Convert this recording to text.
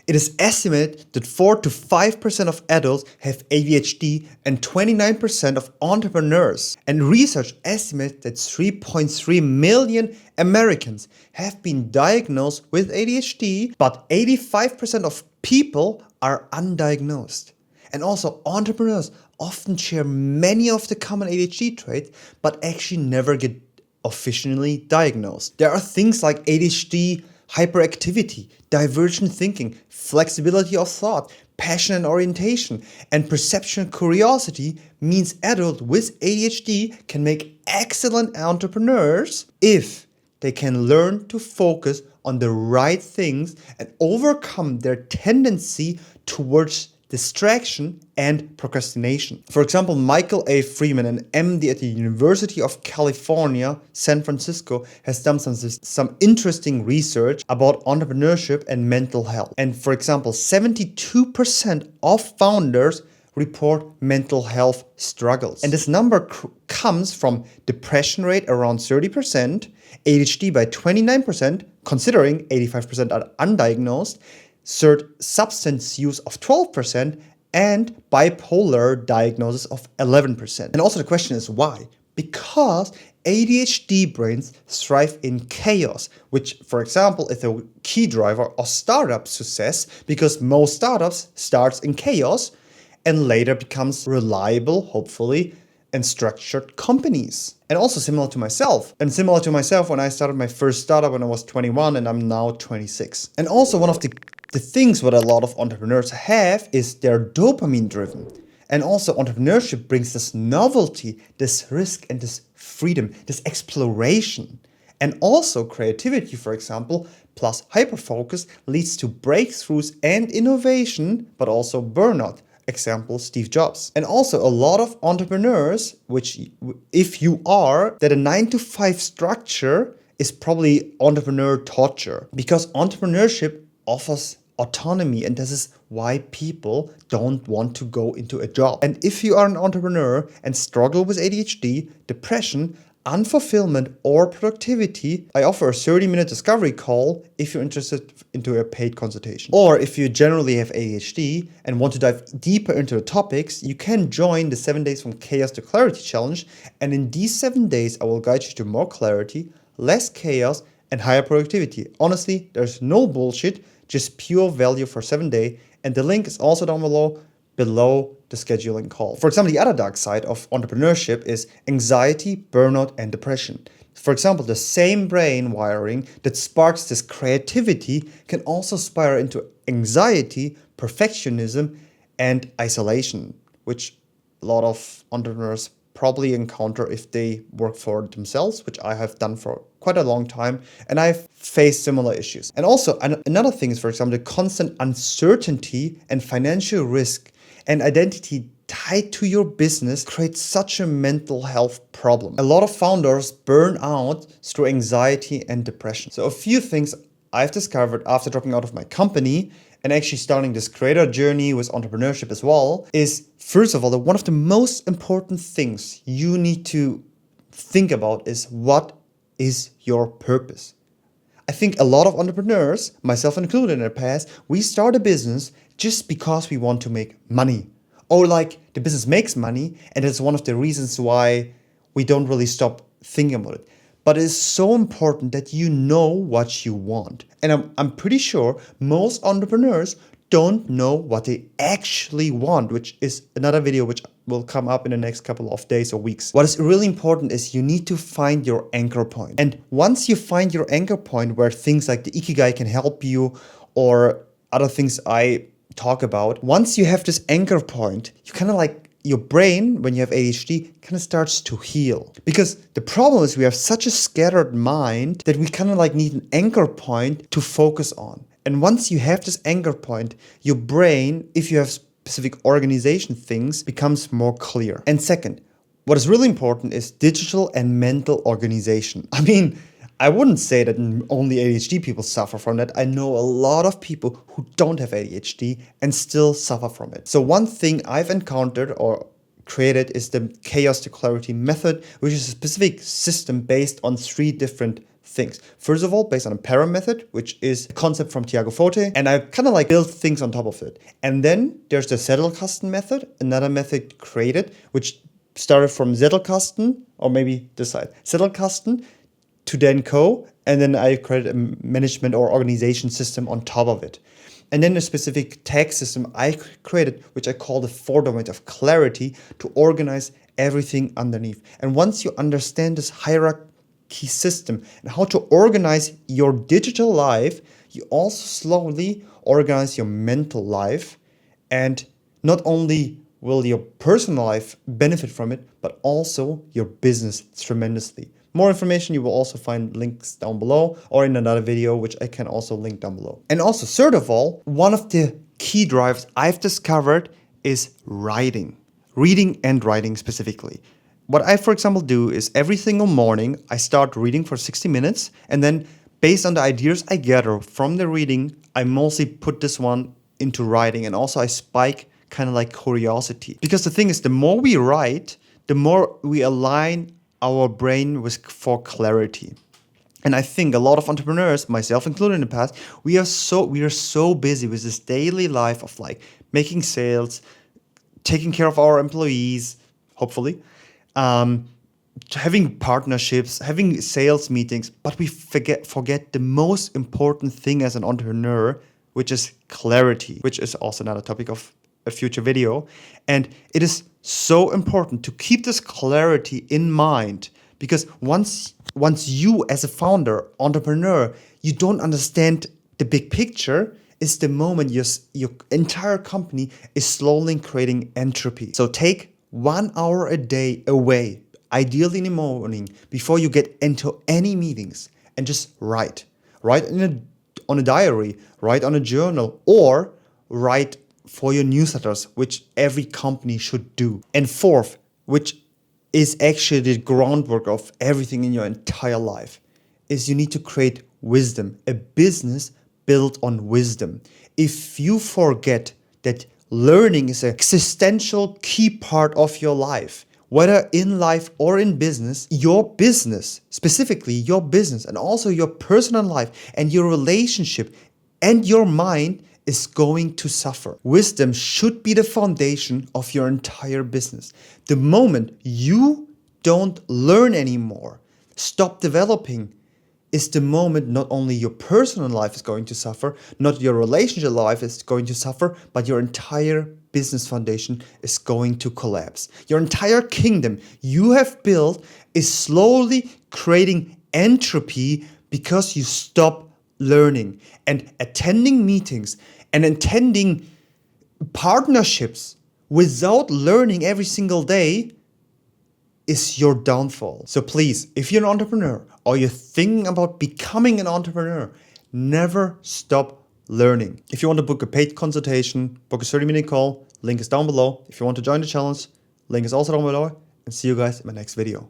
It is estimated that 4 to 5% of adults have ADHD and 29% of entrepreneurs. And research estimates that 3.3 million Americans have been diagnosed with ADHD, but 85% of people are undiagnosed. And also, entrepreneurs often share many of the common ADHD traits, but actually never get officially diagnosed. There are things like ADHD hyperactivity, divergent thinking, flexibility of thought, passion and orientation, and perception and curiosity means adults with ADHD can make excellent entrepreneurs if they can learn to focus on the right things and overcome their tendency towards distraction and procrastination. For example, Michael A. Freeman, an MD at the University of California, San Francisco, has done some interesting research about entrepreneurship and mental health. And for example, 72% of founders report mental health struggles. And this number comes from depression rate around 30%, ADHD by 29%, considering 85% are undiagnosed, substance use of 12%, and bipolar diagnosis of 11%. And also the question is why? Because ADHD brains thrive in chaos, which, for example, is a key driver of startup success, because most startups starts in chaos and later becomes reliable, hopefully, and structured companies. And also similar to myself. And similar to myself when I started my first startup when I was 21 and I'm now 26. And also one of the things what a lot of entrepreneurs have is they're dopamine driven. And also entrepreneurship brings this novelty, this risk, and this freedom, this exploration. And also creativity, for example, plus hyperfocus leads to breakthroughs and innovation, but also burnout. Example, Steve Jobs. And also a lot of entrepreneurs, which if you are, that a 9 to 5 structure is probably entrepreneur torture, because entrepreneurship offers autonomy, and this is why people don't want to go into a job. And if you are an entrepreneur and struggle with ADHD, depression, unfulfillment, or productivity, I offer a 30-minute discovery call if you're interested into a paid consultation. Or if you generally have ADHD and want to dive deeper into the topics, you can join the 7 days from chaos to clarity challenge. And in these 7 days, I will guide you to more clarity, less chaos, and higher productivity. Honestly, there's no bullshit, just pure value for 7 days. And the link is also down below the scheduling call. For example, the other dark side of entrepreneurship is anxiety, burnout, and depression. For example, the same brain wiring that sparks this creativity can also spiral into anxiety, perfectionism, and isolation, which a lot of entrepreneurs probably encounter if they work for themselves, which I have done for quite a long time, and I've faced similar issues. And also another thing is, for example, the constant uncertainty and financial risk and identity tied to your business creates such a mental health problem. A lot of founders burn out through anxiety and depression. So a few things I've discovered after dropping out of my company and actually starting this creator journey with entrepreneurship as well is, first of all, that one of the most important things you need to think about is, what is your purpose? I think a lot of entrepreneurs, myself included in the past, we start a business just because we want to make money. Or like the business makes money, and it's one of the reasons why we don't really stop thinking about it. But it is so important that you know what you want. And I'm pretty sure most entrepreneurs don't know what they actually want, which is another video which will come up in the next couple of days or weeks. What is really important is you need to find your anchor point. And once you find your anchor point where things like the Ikigai can help you, or other things I talk about, once you have this anchor point, you kind of like, your brain, when you have ADHD, kind of starts to heal. Because the problem is we have such a scattered mind that we kind of like need an anchor point to focus on. And once you have this anchor point, your brain, if you have specific organization things, becomes more clear. And second, what is really important is digital and mental organization. I mean, I wouldn't say that only ADHD people suffer from that. I know a lot of people who don't have ADHD and still suffer from it. So one thing I've encountered or created is the chaos to clarity method, which is a specific system based on 3 different things. First of all, based on a para method, which is a concept from Tiago Forte, and I kind of like build things on top of it. And then there's the Zettelkasten method, another method created, which started from Zettelkasten, or maybe this side, Zettelkasten to then Co, and then I created a management or organization system on top of it. And then a specific tag system I created, which I call the 4 domains of clarity, to organize everything underneath. And once you understand this hierarchy system and how to organize your digital life, you also slowly organize your mental life. And not only will your personal life benefit from it, but also your business tremendously. More information, you will also find links down below or in another video, which I can also link down below. And also, third of all, one of the key drives I've discovered is writing. Reading and writing specifically. What I, for example, do is every single morning, I start reading for 60 minutes. And then based on the ideas I gather from the reading, I mostly put this one into writing. And also I spike kind of like curiosity. Because the thing is, the more we write, the more we align our brain for clarity. And I think a lot of entrepreneurs, myself included in the past, we are so busy with this daily life of like making sales, taking care of our employees, hopefully, having partnerships, having sales meetings, but we forget the most important thing as an entrepreneur, which is clarity, which is also another topic of a future video. And it is so important to keep this clarity in mind, because once you as a founder, entrepreneur, you don't understand the big picture, is the moment your entire company is slowly creating entropy. So take 1 hour a day away, ideally in the morning, before you get into any meetings, and just write. Write on a diary, write on a journal, or write for your newsletters, which every company should do. And fourth, which is actually the groundwork of everything in your entire life, is you need to create wisdom, a business built on wisdom. If you forget that learning is an existential key part of your life, whether in life or in business, your business, specifically your business, and also your personal life and your relationship and your mind is going to suffer. Wisdom should be the foundation of your entire business. The moment you don't learn anymore, stop developing, is the moment not only your personal life is going to suffer, not your relationship life is going to suffer, but your entire business foundation is going to collapse. Your entire kingdom you have built is slowly creating entropy because you stop learning. And attending meetings and attending partnerships without learning every single day is your downfall. So please, if you're an entrepreneur or you're thinking about becoming an entrepreneur, never stop learning. If you want to book a paid consultation, book a 30-minute call, link is down below. If you want to join the challenge, link is also down below. And see you guys in my next video.